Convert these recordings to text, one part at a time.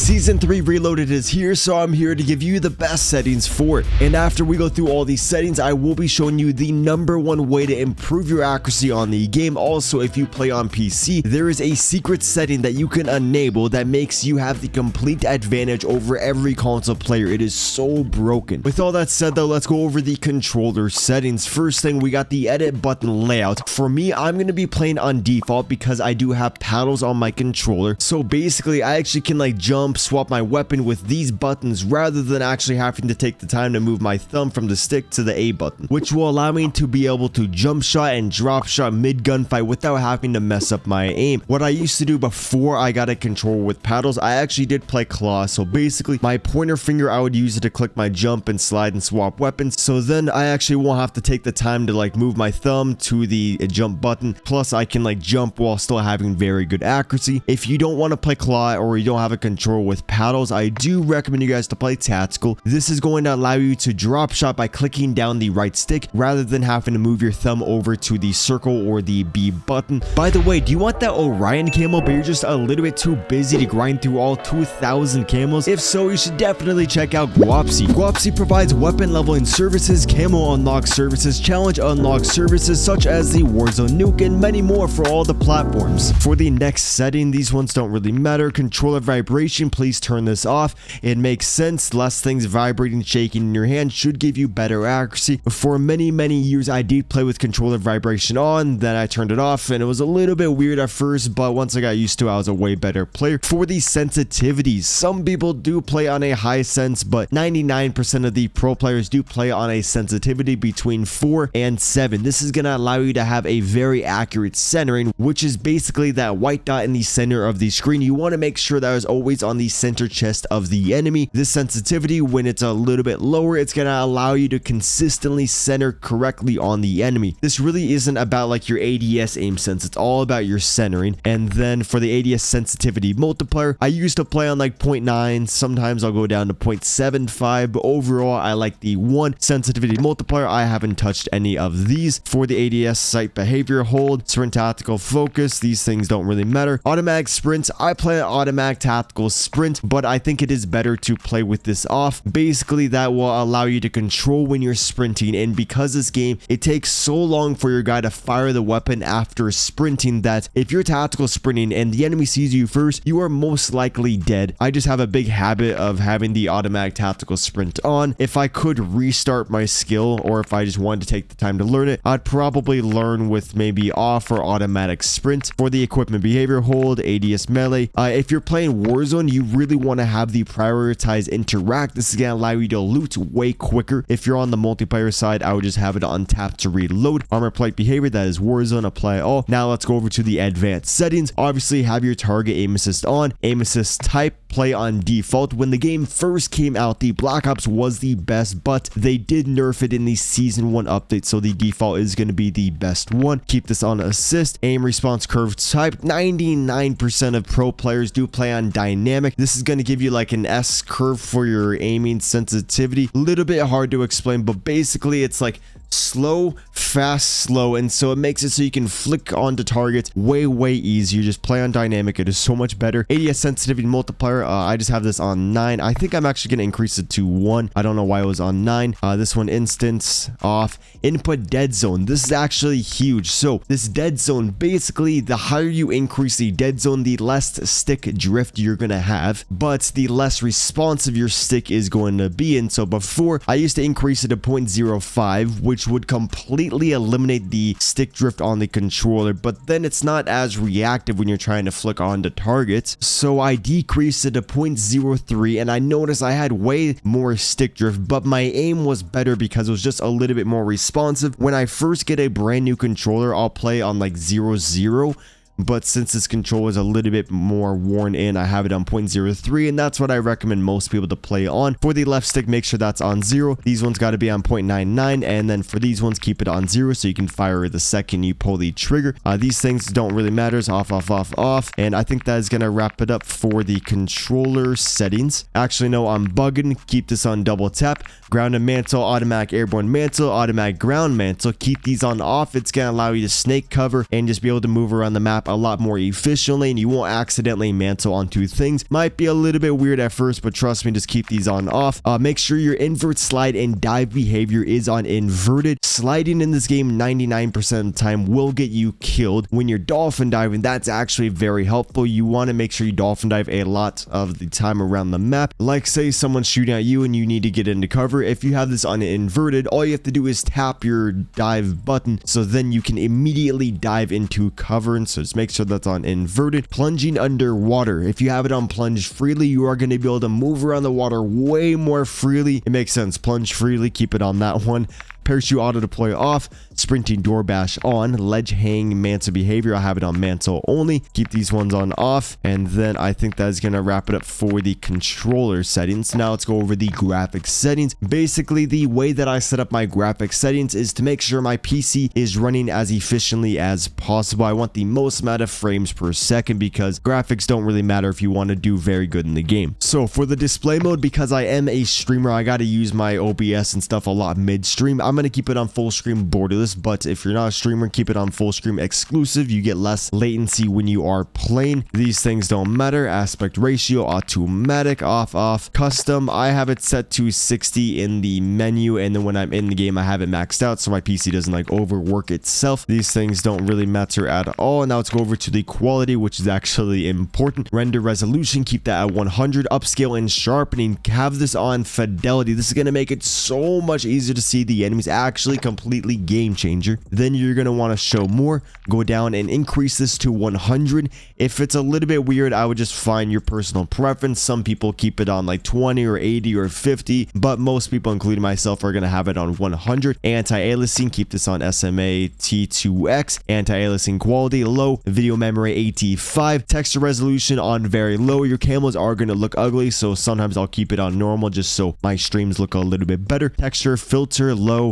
Season 3 Reloaded is here, so I'm here to give you the best settings for it. And after we go through all these settings, I will be showing you the #1 way to improve your accuracy on the game. Also, if you play on PC, there is a secret setting that you can enable that makes you have the complete advantage over every console player. It is so broken. With all that said though, let's go over the controller settings. First thing, we got the edit button layout. For me, I'm going to be playing on default because I do have paddles on my controller. So basically, I actually can like jump, swap my weapon with these buttons rather than actually having to take the time to move my thumb from the stick to the A button, which will allow me to be able to jump shot and drop shot mid gunfight without having to mess up my aim. What I used to do before I got a controller with paddles, I actually did play claw. So basically, my pointer finger, I would use it to click my jump and slide and swap weapons. So then I actually won't have to take the time to like move my thumb to the jump button. Plus I can like jump while still having very good accuracy. If you don't want to play claw or you don't have a controller with paddles, I do recommend you guys to play tactical. This is going to allow you to drop shot by clicking down the right stick rather than having to move your thumb over to the circle or the B button. By the way, do you want that Orion camo but you're just a little bit too busy to grind through all 2,000 camos? If so, you should definitely check out Gwapsi. Gwapsi provides weapon leveling services, camo unlock services, challenge unlock services such as the Warzone Nuke, and many more for all the platforms. For the next setting, these ones don't really matter. Controller vibration, please turn this off. It makes sense. Less things vibrating, shaking in your hand should give you better accuracy. For many years, I did play with controller vibration on, then I turned it off, and it was a little bit weird at first, but once I got used to it, I was a way better player. For the sensitivities, some people do play on a high sense, but 99% of the pro players do play on a sensitivity between 4 and 7. This is going to allow you to have a very accurate centering, which is basically that white dot in the center of the screen. You want to make sure that is always on the center chest of the enemy. This sensitivity, when it's a little bit lower, it's going to allow you to consistently center correctly on the enemy. This really isn't about like your ADS aim sense. It's all about your centering. And then for the ADS sensitivity multiplier, I used to play on like 0.9. Sometimes I'll go down to 0.75, but overall I like the 1 sensitivity multiplier. I haven't touched any of these. For the ADS sight behavior hold, sprint tactical focus, these things don't really matter. Automatic sprints, I play automatic tactical sprint, but I think it is better to play with this off. Basically that will allow you to control when you're sprinting, and because this game, it takes so long for your guy to fire the weapon after sprinting that if you're tactical sprinting and the enemy sees you first, you are most likely dead. I just have a big habit of having the automatic tactical sprint on. If I could restart my skill, or if I just wanted to take the time to learn it, I'd probably learn with maybe off or automatic sprint. For the equipment behavior hold, ADS melee, if you're playing Warzone, you really want to have the prioritize interact. This is going to allow you to loot way quicker. If you're on the multiplayer side, I would just have it on tap to reload. Armor plate behavior, that is Warzone, apply all. Now let's go over to the advanced settings. Obviously have your target aim assist on. Aim assist type, play on default. When the game first came out, the Black Ops was the best, but they did nerf it in the season 1 update, so the default is going to be the best one. Keep this on assist. Aim response curve type, 99% of pro players do play on dynamic. This is going to give you like an S curve for your aiming sensitivity. A little bit hard to explain, but basically it's like slow, fast, slow, and so it makes it so you can flick onto targets way easier. Just play on dynamic. It is so much better. ADS sensitivity multiplier, I just have this on 9. I think I'm actually going to increase it to 1. I don't know why it was on 9. This one instance off. Input dead zone, this is actually huge. So this dead zone, basically the higher you increase the dead zone, the less stick drift you're going to have, but the less responsive your stick is going to be. And so before, I used to increase it to 0.05, which would completely eliminate the stick drift on the controller, but then it's not as reactive when you're trying to flick onto targets. So I decreased it to 0.03, and I noticed I had way more stick drift, but my aim was better because it was just a little bit more responsive. When I first get a brand new controller, I'll play on like 0.0. But since this controller is a little bit more worn in, I have it on 0.03, and that's what I recommend most people to play on. For the left stick, make sure that's on 0. These ones got to be on 0.99, and then for these ones, keep it on 0 so you can fire the second you pull the trigger. These things don't really matter. It's off, and I think that is going to wrap it up for the controller settings. Actually, no, I'm bugging. Keep this on double tap. Ground and mantle, automatic airborne mantle, automatic ground mantle. Keep these on off. It's going to allow you to snake cover and just be able to move around the map map a lot more efficiently and you won't accidentally mantle onto things. Might be a little bit weird at first, but trust me, just keep these on off. Make sure your invert, slide, and dive behavior is on inverted. Sliding in this game 99% of the time will get you killed. When you're dolphin diving, that's actually very helpful. You want to make sure you dolphin dive a lot of the time around the map. Like say someone's shooting at you and you need to get into cover. If you have this on inverted, all you have to do is tap your dive button, so then you can immediately dive into cover. And so just make sure that's on inverted. Plunging underwater, if you have it on plunge freely, you are going to be able to move around the water way more freely. It makes sense. Plunge freely, keep it on that one. Parachute auto deploy off, sprinting door bash on, ledge hang mantle behavior, I have it on mantle only. Keep these ones on off, and then I think that is going to wrap it up for the controller settings. Now let's go over the graphics settings. Basically, the way that I set up my graphics settings is to make sure my PC is running as efficiently as possible. I want the most amount of frames per second because graphics don't really matter if you want to do very good in the game. So for the display mode, because I am a streamer, I got to use my OBS and stuff a lot midstream. I'm going to keep it on full screen borderless, but if you're not a streamer, keep it on full screen exclusive. You get less latency when you are playing. These things don't matter. Aspect ratio, automatic, off, custom. I have it set to 60 in the menu, and then when I'm in the game, I have it maxed out so my PC doesn't like overwork itself. These things don't really matter at all. Now let's go over to the quality, which is actually important. Render resolution, keep that at 100. Upscale and sharpening, have this on fidelity. This is going to make it so much easier to see the enemies. Actually completely game changer. Then you're going to want to show more, go down and increase this to 100. If it's a little bit weird, I would just find your personal preference. Some people keep it on like 20 or 80 or 50, but most people, including myself, are going to have it on 100. Anti-aliasing, keep this on SMA T2X. Anti-aliasing quality low, video memory 85, texture resolution on very low. Your camos are going to look ugly, so sometimes I'll keep it on normal just so my streams look a little bit better. Texture filter low,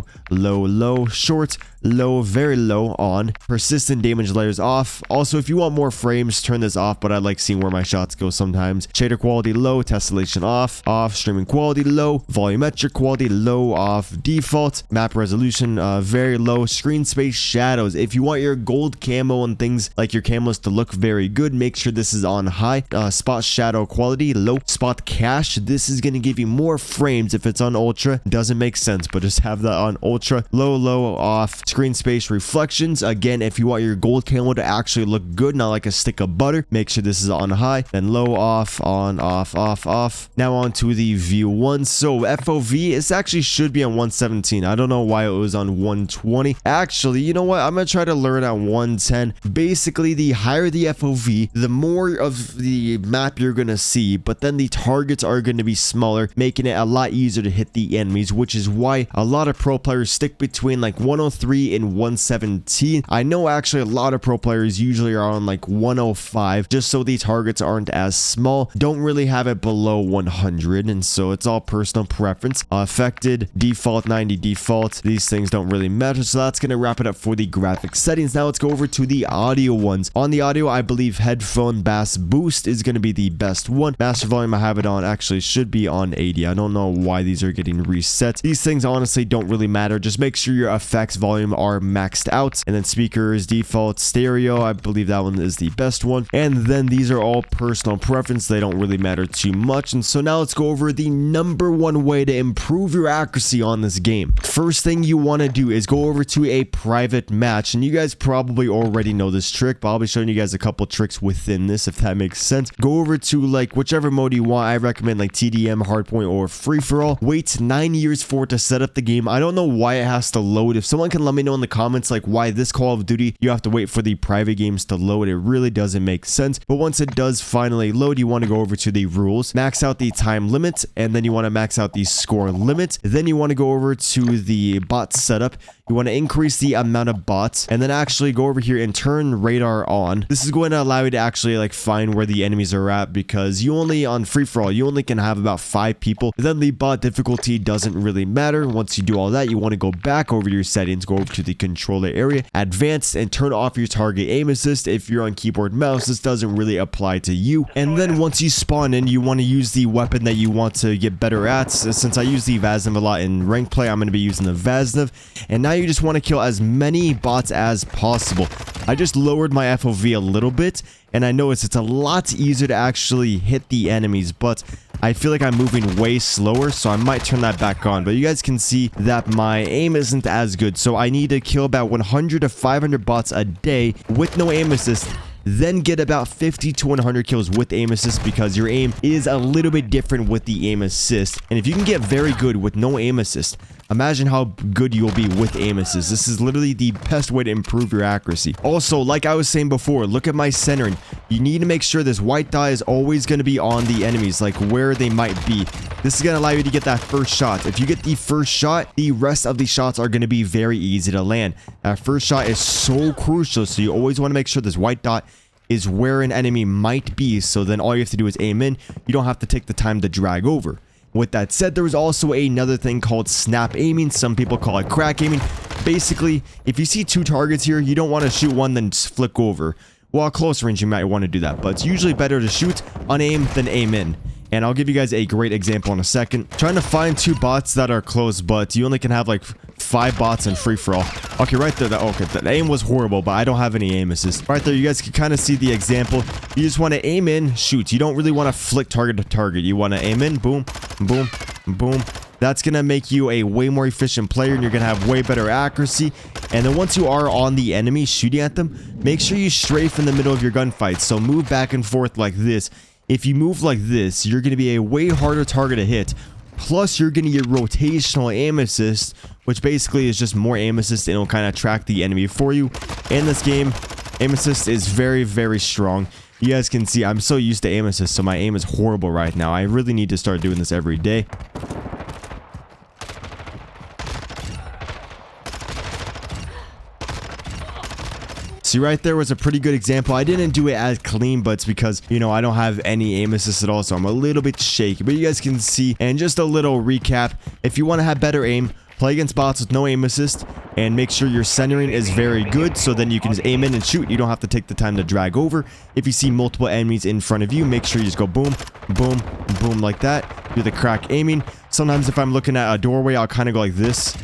short, low, very low on. Persistent damage layers off. Also, if you want more frames, turn this off, but I like seeing where my shots go sometimes. Shader quality low, tessellation off, streaming quality low, volumetric quality low, off, default, map resolution very low, screen space shadows. If you want your gold camo and things like your camos to look very good, make sure this is on high. Spot shadow quality low, spot cache, this is going to give you more frames. If it's on ultra, doesn't make sense, but just have that on ultra. Low, off. Screen space reflections, again, if you want your gold camo to actually look good, not like a stick of butter, make sure this is on high. Then low, off, on, off. Now on to the view one. So FOV, this actually should be on 117. I don't know why it was on 120. Actually, you know what, I'm gonna try to learn at 110. Basically, the higher the FOV, the more of the map you're gonna see, but then the targets are going to be smaller, making it a lot easier to hit the enemies, which is why a lot of pro players stick between like 103 and 117. I know actually a lot of pro players usually are on like 105, just so the targets aren't as small. Don't really have it below 100, and so it's all personal preference. Affected, default, 90 default. These things don't really matter, so that's going to wrap it up for the graphics settings. Now let's go over to the audio ones. On the audio, I believe headphone bass boost is going to be the best one. Master volume, I have it on, actually should be on 80. I don't know why these are getting reset. These things honestly don't really matter. Just make sure your effects volume are maxed out. And then speakers, default, stereo, I believe that one is the best one. And then these are all personal preference. They don't really matter too much. And so now let's go over the number one way to improve your accuracy on this game. First thing you want to do is go over to a private match. And you guys probably already know this trick, but I'll be showing you guys a couple tricks within this, if that makes sense. Go over to like whichever mode you want. I recommend like TDM, hardpoint, or free-for-all. Wait 9 years for it to set up the game. I don't know why it has to load. If someone can let me know in the comments like why this Call of Duty you have to wait for the private games to load, it really doesn't make sense. But once it does finally load, you want to go over to the rules, max out the time limit, and then you want to max out the score limit. Then you want to go over to the bot setup. You want to increase the amount of bots, and then actually go over here and turn radar on. This is going to allow you to actually like find where the enemies are at, because you only on free-for-all you only can have about 5 people. Then the bot difficulty doesn't really matter. Once you do all that, you want to go back over your settings settings, go over to the controller area, advanced, and turn off your target aim assist. If you're on keyboard mouse, this doesn't really apply to you. And then once you spawn in, you want to use the weapon that you want to get better at. Since I use the Vasnev a lot in ranked play, I'm going to be using the Vasnev. And now you just want to kill as many bots as possible. I just lowered my FOV a little bit, and I noticed it's a lot easier to actually hit the enemies, but I feel like I'm moving way slower, so I might turn that back on. But you guys can see that my aim isn't as good, so I need to kill about 100 to 500 bots a day with no aim assist, then get about 50 to 100 kills with aim assist, because your aim is a little bit different with the aim assist. And if you can get very good with no aim assist, imagine how good you'll be with aim assist. This is literally the best way to improve your accuracy. Also, like I was saying before, look at my centering. You need to make sure this white dot is always going to be on the enemies, like where they might be. This is going to allow you to get that first shot. If you get the first shot, the rest of the shots are going to be very easy to land. That first shot is so crucial, so you always want to make sure this white dot is where an enemy might be, so then all you have to do is aim in. You don't have to take the time to drag over. With that said, there was also another thing called snap aiming. Some people call it crack aiming. Basically, if you see two targets here, you don't want to shoot one then just flick over. Well, at close range, you might want to do that, but it's usually better to shoot on aim than aim in. And I'll give you guys a great example in a second. Trying to find two bots that are close, but you only can have like 5 bots in free-for-all. Okay, right there. The aim was horrible, but I don't have any aim assist. Right there, you guys can kind of see the example. You just want to aim in, shoot. You don't really want to flick target to target. You want to aim in, boom, boom, boom. That's going to make you a way more efficient player, and you're going to have way better accuracy. And then once you are on the enemy shooting at them, make sure you strafe in the middle of your gunfight. So move back and forth like this. If you move like this, you're going to be a way harder target to hit. Plus, you're going to get rotational aim assist, which basically is just more aim assist, and it'll kind of track the enemy for you. In this game, aim assist is very, very strong. You guys can see I'm so used to aim assist, so my aim is horrible right now. I really need to start doing this every day. See, right there was a pretty good example. I didn't do it as clean, but it's because, you know, I don't have any aim assist at all, so I'm a little bit shaky. But you guys can see, and just a little recap, if you want to have better aim, play against bots with no aim assist, and make sure your centering is very good, so then you can just aim in and shoot. You don't have to take the time to drag over. If you see multiple enemies in front of you, make sure you just go boom, boom, boom like that. Do the crack aiming. Sometimes if I'm looking at a doorway, I'll kind of go like this.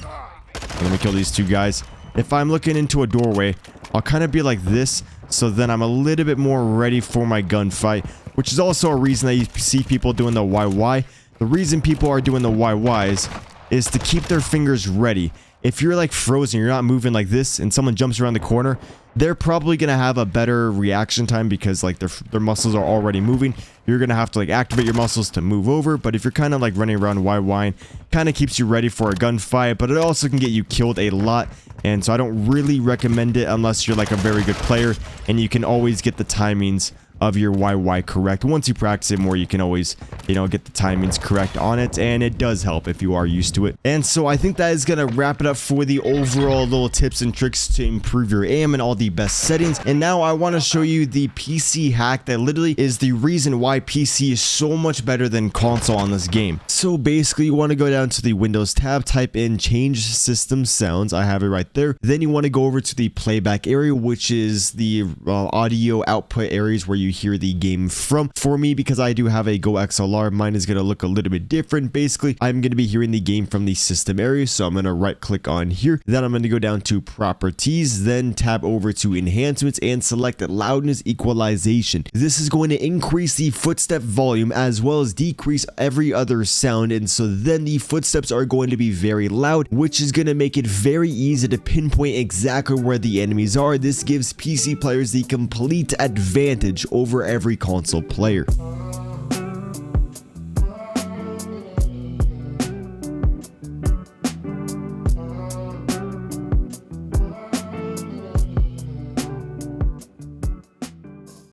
Let me kill these two guys. If I'm looking into a doorway, I'll kind of be like this, so then I'm a little bit more ready for my gunfight, which is also a reason that you see people doing the YY. The reason people are doing the YYs is to keep their fingers ready. If you're like frozen, you're not moving like this, and someone jumps around the corner, they're probably going to have a better reaction time because like their muscles are already moving. You're going to have to like activate your muscles to move over, but if you're kind of like running around YYing, kind of keeps you ready for a gunfight, but it also can get you killed a lot. And so I don't really recommend it unless you're like a very good player, and you can always get the timings of your YY correct. Once you practice it more, you can always, you know, get the timings correct on it, and it does help if you are used to it. And so I think that is gonna wrap it up for the overall little tips and tricks to improve your aim and all the best settings. And now I want to show you the PC hack that literally is the reason why PC is so much better than console on this game. So basically, you want to go down to the Windows tab, type in change system sounds. I have it right there. Then you want to go over to the playback area, which is the audio output areas where you hear the game from. For me, because I do have a Go XLR, mine is going to look a little bit different. Basically, I'm going to be hearing the game from the system area, so I'm going to right click on here. Then I'm going to go down to properties, then tab over to enhancements and select loudness equalization. This is going to increase the footstep volume as well as decrease every other sound, and so then the footsteps are going to be very loud, which is going to make it very easy to pinpoint exactly where the enemies are. This gives PC players the complete advantage over every console player.